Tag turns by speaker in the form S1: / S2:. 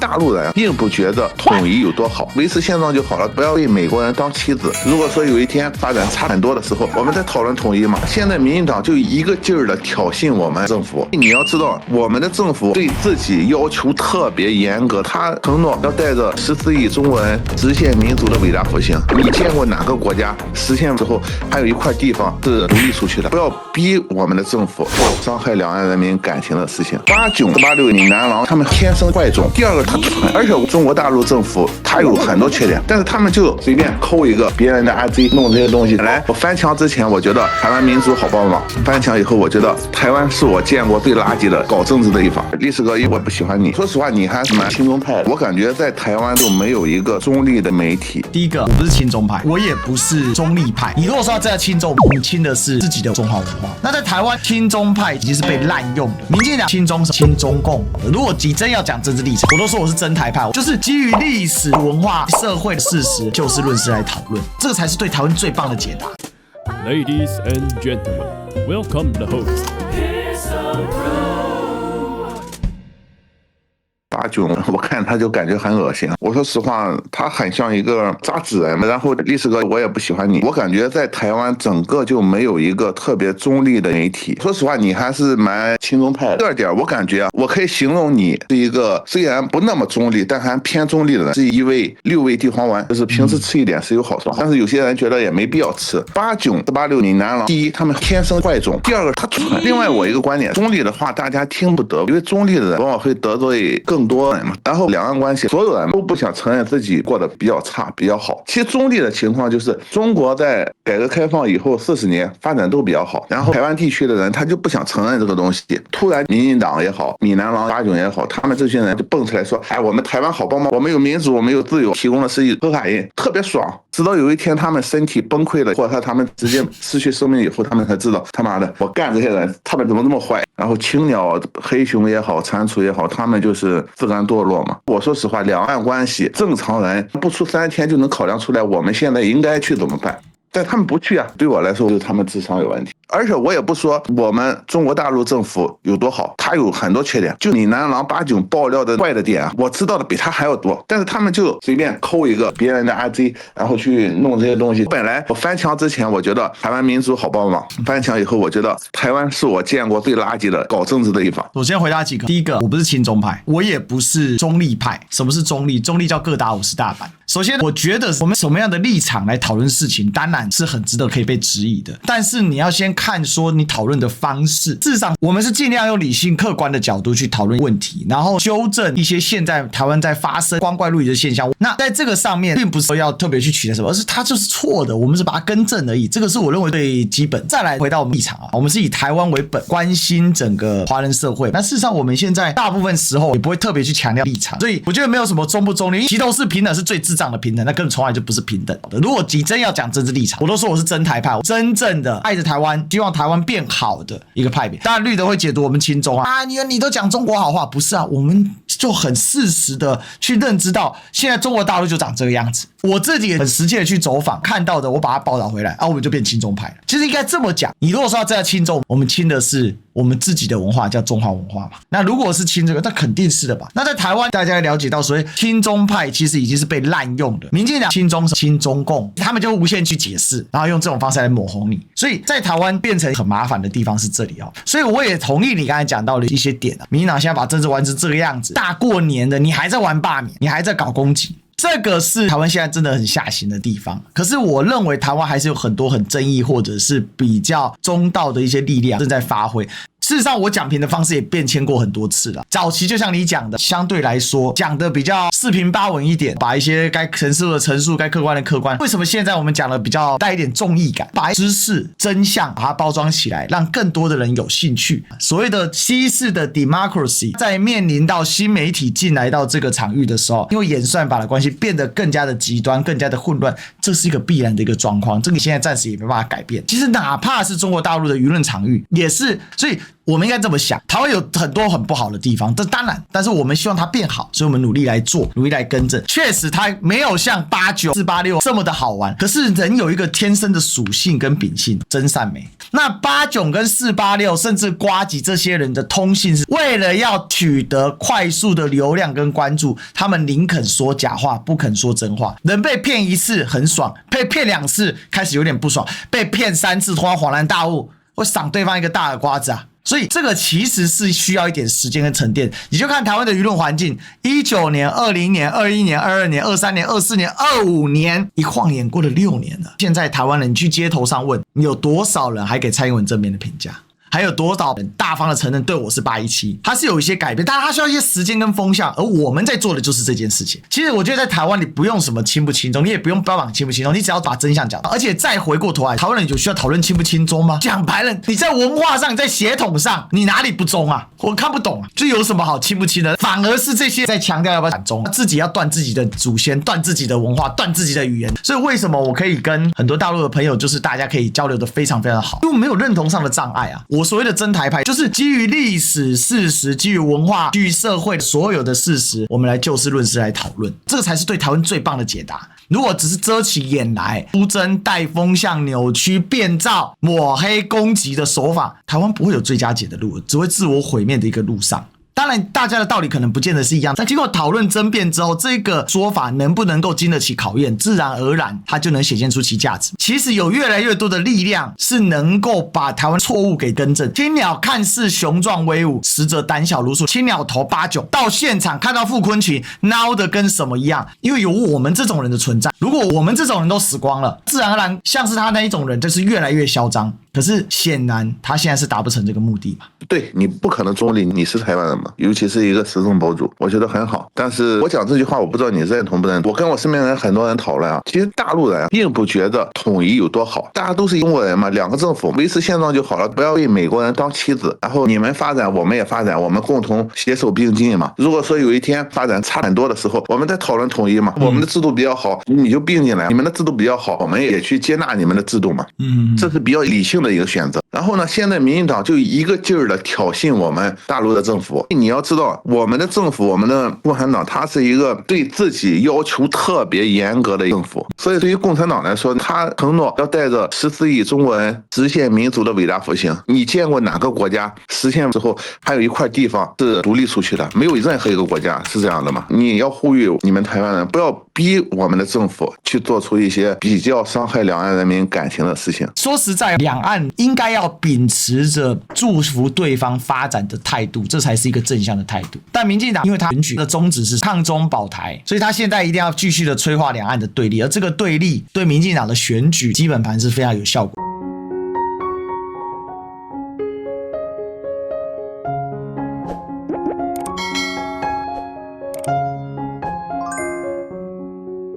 S1: 大陆人并不觉得统一有多好，维持现状就好了，不要被美国人当棋子。如果说有一天发展差很多的时候，我们在讨论统一嘛。现在民进党就一个劲儿的挑衅我们政府。你要知道，我们的政府对自己要求特别严格，他承诺要带着14亿中国人实现民族的伟大复兴。你见过哪个国家实现之后还有一块地方是独立出去的？不要逼我们的政府做伤害两岸人民感情的事情。89、86闽南郎他们天生坏种。第二个，他蠢，而且中国大陆政府他有很多缺点，但是他们就随便抠一个别人的 RZ 弄这些东西来。我翻墙之前，我觉得台湾民主好棒棒；翻墙以后，我觉得台湾是我见过最垃圾的搞政治的地方。历史哥，我不喜欢你。说实话，你还是蛮亲中派的。我感觉在台湾都没有一个中立的媒体。
S2: 第一个，我不是亲中派，我也不是中立派。你如果说要这样亲中，我们亲的是自己的中华文化。那在台湾，亲中派已经是被滥用的。民进党亲中是亲中共。如果你真要讲政治立场，我都说我是真台派，就是基于历史文化、社会的事实，就事论事来讨论，这个才是对台湾最棒的解答。
S3: Ladies and gentlemen, welcome the host.
S1: 89，我看他就感觉很恶心。我说实话，他很像一个渣子人。然后历史哥，我也不喜欢你。我感觉在台湾整个就没有一个特别中立的媒体。说实话，你还是蛮亲中派的。第二点，我感觉我可以形容你是一个虽然不那么中立，但还偏中立的人，是一味6味地黄丸，就是平时吃一点是有好处，但是有些人觉得也没必要吃。89、86闽南郎，第一，他们天生坏种；第二个，他蠢。另外，我一个观点，中立的话大家听不得，因为中立的人往往会得罪更多人嘛。然后两岸关系，所有人都不想承认自己过得比较差、比较好。其实中立的情况就是，中国在改革开放以后40年发展都比较好，然后台湾地区的人他就不想承认这个东西。突然民进党也好，闽南郎、89也好，他们这些人就蹦出来说：“哎，我们台湾好棒棒，我们有民主，我们有自由，提供的是可卡因，特别爽。”直到有一天他们身体崩溃了，或者他们直接失去生命以后，他们才知道他妈的，我干这些人，他们怎么这么坏？然后青鸟、黑熊也好，蟾蜍也好，他们就是自甘堕落嘛。我说实话，两岸关系正常人不出3天就能考量出来，我们现在应该去怎么办。但他们不去啊，对我来说就是他们智商有问题。而且我也不说我们中国大陆政府有多好，他有很多缺点。就闽南郎89爆料的坏的点啊，我知道的比他还要多。但是他们就随便抠一个别人的 RZ， 然后去弄这些东西。本来我翻墙之前，我觉得台湾民主好棒棒；翻墙以后，我觉得台湾是我见过最垃圾的搞政治的地方。
S2: 我先回答几个。第一个，我不是亲中派，我也不是中立派。什么是中立？中立叫各打50大板。首先，我觉得我们什么样的立场来讨论事情，当然是很值得可以被质疑的。但是你要先看说你讨论的方式。事实上，我们是尽量用理性、客观的角度去讨论问题，然后纠正一些现在台湾在发生光怪陆离的现象。那在这个上面，并不是说要特别去取代什么，而是它就是错的，我们是把它更正而已。这个是我认为最基本。再来回到我们立场啊，我们是以台湾为本，关心整个华人社会。那事实上，我们现在大部分时候也不会特别去强调立场，所以我觉得没有什么中不中立，齐头式平等是最智障的平等，那根本从来就不是平等的。如果你真要讲政治立场，我都说我是真台派，真正的爱着台湾，希望台湾变好的一个派别。当然绿的会解读我们亲中啊，你都讲中国好话，不是啊，我们就很事实的去认知到现在中国大陆就长这个样子。我自己也很实际的去走访，看到的我把它报道回来啊，我们就变亲中派了。其实应该这么讲，你如果说要这样亲中，我们亲的是我们自己的文化，叫中华文化嘛。那如果是亲这个，那肯定是的吧。那在台湾，大家了解到所谓亲中派其实已经是被滥用的。民进党亲中是亲中共，他们就无限去解释，然后用这种方式来抹红你。所以在台湾变成很麻烦的地方是这里哦。所以我也同意你刚才讲到的一些点啊。民进党现在把政治玩成这个样子，大过年的你还在玩罢免，你还在搞攻击。这个是台湾现在真的很下行的地方，可是我认为台湾还是有很多很正义或者是比较中道的一些力量正在发挥。事实上，我讲评的方式也变迁过很多次了。早期就像你讲的，相对来说讲的比较四平八稳一点，把一些该陈述的陈述，该客观的客观。为什么现在我们讲的比较带一点综艺感，把知识真相把它包装起来，让更多的人有兴趣？所谓的西式的 democracy， 在面临到新媒体进来到这个场域的时候，因为演算法的关系，变得更加的极端，更加的混乱，这是一个必然的一个状况。这个现在暂时也没办法改变。其实哪怕是中国大陆的舆论场域，也是，所以我们应该这么想，台湾有很多很不好的地方，这当然，但是我们希望它变好，所以我们努力来做，努力来更正。确实它没有像89、486这么的好玩，可是人有一个天生的属性跟秉性，真善美。那89跟486甚至呱吉这些人的通信是为了要取得快速的流量跟关注，他们宁肯说假话不肯说真话。人被骗一次很爽，被骗2次开始有点不爽，被骗3次突然恍然大悟，会赏对方一个大耳瓜子啊。所以这个其实是需要一点时间跟沉淀。你就看台湾的舆论环境，19年、20年、21年、22年、23年、24年、25年，一晃眼过了6年了。现在台湾人，你去街头上问，你有多少人还给蔡英文正面的评价？还有多少人大方的承认对我是817？它是有一些改变，但是它需要一些时间跟风向，而我们在做的就是这件事情。其实我觉得在台湾，你不用什么轻不轻松，你也不用标榜轻不轻松，你只要把真相讲。而且再回过头来，台湾人有需要讨论轻不轻松吗？讲白了，你在文化上、你在血统上，你哪里不中啊？我看不懂啊，这有什么好轻不轻的？反而是这些在强调要不要反中，自己要断自己的祖先，断自己的文化，断自己的语言。所以为什么我可以跟很多大陆的朋友，就是大家可以交流的非常非常好，因为没有认同上的障碍啊。我所谓的真台派，就是基于历史事实、基于文化、基于社会所有的事实，我们来就事论事来讨论，这个才是对台湾最棒的解答。如果只是遮起眼来、出征、带风向、扭曲、变造、抹黑、攻击的手法，台湾不会有最佳解的路，只会自我毁灭的一个路上。当然大家的道理可能不见得是一样，但经过讨论争辩之后，这个说法能不能够经得起考验，自然而然它就能显现出其价值。其实有越来越多的力量是能够把台湾错误给更正。青鸟看似雄壮威武，实则胆小如鼠。青鸟头89到现场看到傅昆萁孬的跟什么一样，因为有我们这种人的存在。如果我们这种人都死光了，自然而然像是他那一种人就是越来越嚣张。可是显然他现在是达不成这个目的嘛。
S1: 对，你不可能中立，你是台湾人嘛，尤其是一个时政博主，我觉得很好。但是我讲这句话，我不知道你认同不认同。我跟我身边人很多人讨论啊，其实大陆人并不觉得统一有多好，大家都是中国人嘛，两个政府维持现状就好了，不要为美国人当棋子，然后你们发展我们也发展，我们共同携手并进嘛。如果说有一天发展差很多的时候，我们再讨论统一嘛，我们的制度比较好，你就并进来，你们的制度比较好，我们也去接纳你们的制度嘛。这是比较理性的一个选择。然后呢，现在民进党就一个劲儿的挑衅我们大陆的政府。你要知道，我们的政府，我们的共产党，它是一个对自己要求特别严格的政府。所以对于共产党来说，他承诺要带着14亿中国人实现民族的伟大复兴。你见过哪个国家实现之后还有一块地方是独立出去的？没有任何一个国家是这样的嘛。你要呼吁你们台湾人不要逼我们的政府去做出一些比较伤害两岸人民感情的事情。
S2: 说实在，两岸应该要秉持着祝福对方发展的态度，这才是一个正向的态度。但民进党因为他选举的宗旨是抗中保台，所以他现在一定要继续的催化两岸的对立，而这个对立对民进党的选举基本盘是非常有效果。